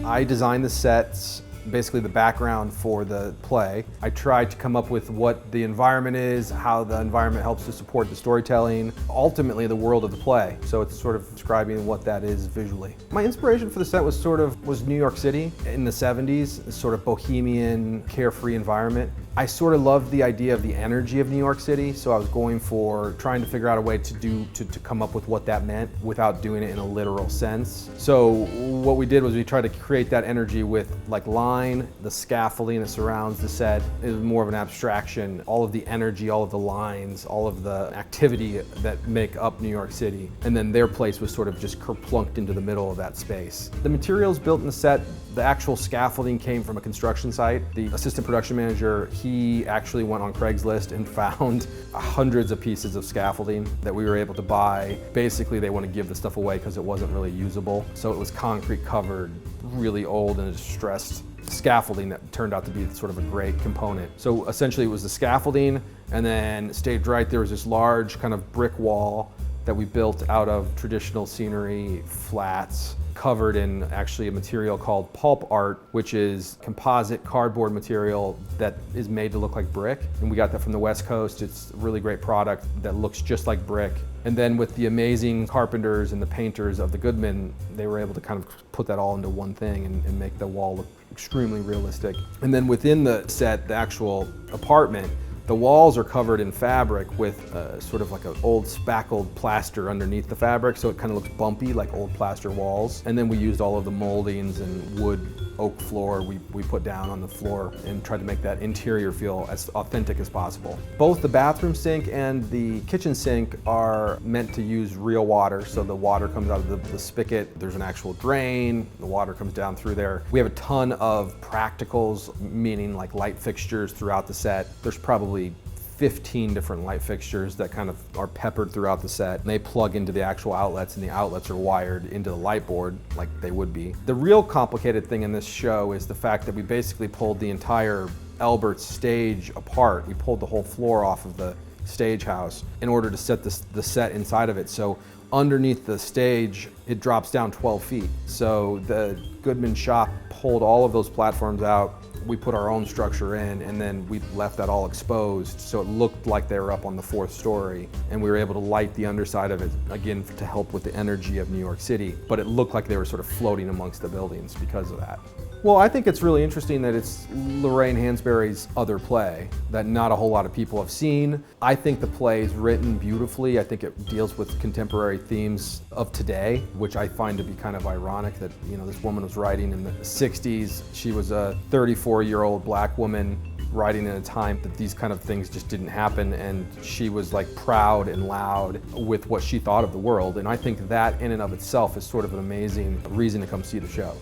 I designed the sets, basically the background for the play. I tried to come up with what the environment is, how the environment helps to support the storytelling, ultimately the world of the play. So it's sort of describing what that is visually. My inspiration for the set was New York City in the 70s, this sort of bohemian, carefree environment. I sort of loved the idea of the energy of New York City, so I was going for trying to figure out a way to come up with what that meant without doing it in a literal sense. So what we did was we tried to create that energy with like line, the scaffolding that surrounds the set is more of an abstraction. All of the energy, all of the lines, all of the activity that make up New York City. And then their place was sort of just kerplunked into the middle of that space. The materials built in the set, the actual scaffolding came from a construction site. The assistant production manager, he actually went on Craigslist and found hundreds of pieces of scaffolding that we were able to buy. Basically, they want to give the stuff away because it wasn't really usable. So it was concrete covered, really old and distressed scaffolding that turned out to be sort of a great component. So essentially it was the scaffolding, and then stage right there was this large kind of brick wall that we built out of traditional scenery, flats, covered in actually a material called pulp art, which is composite cardboard material that is made to look like brick. And we got that from the West Coast. It's a really great product that looks just like brick. And then with the amazing carpenters and the painters of the Goodman, they were able to kind of put that all into one thing and make the wall look extremely realistic. And then within the set, the actual apartment, the walls are covered in fabric with sort of like an old spackled plaster underneath the fabric, so it kind of looks bumpy like old plaster walls. And then we used all of the moldings and wood oak floor we put down on the floor and tried to make that interior feel as authentic as possible. Both the bathroom sink and the kitchen sink are meant to use real water, so the water comes out of the spigot, there's an actual drain, the water comes down through there. We have a ton of practicals, meaning like light fixtures throughout the set. There's probably 15 different light fixtures that kind of are peppered throughout the set. And they plug into the actual outlets, and the outlets are wired into the light board like they would be. The real complicated thing in this show is the fact that we basically pulled the entire Elbert's stage apart. We pulled the whole floor off of the stage house in order to set the set inside of it. So underneath the stage, it drops down 12 feet. So the Goodman shop pulled all of those platforms out. We put our own structure in, and then we left that all exposed so it looked like they were up on the 4th story, and we were able to light the underside of it again to help with the energy of New York City, but it looked like they were sort of floating amongst the buildings because of that. Well, I think it's really interesting that it's Lorraine Hansberry's other play that not a whole lot of people have seen. I think the play is written beautifully. I think it deals with contemporary themes of today, which I find to be kind of ironic that, you know, this woman was writing in the 60s. She was a 34-year-old black woman writing in a time that these kind of things just didn't happen, and she was like proud and loud with what she thought of the world. And I think that in and of itself is sort of an amazing reason to come see the show.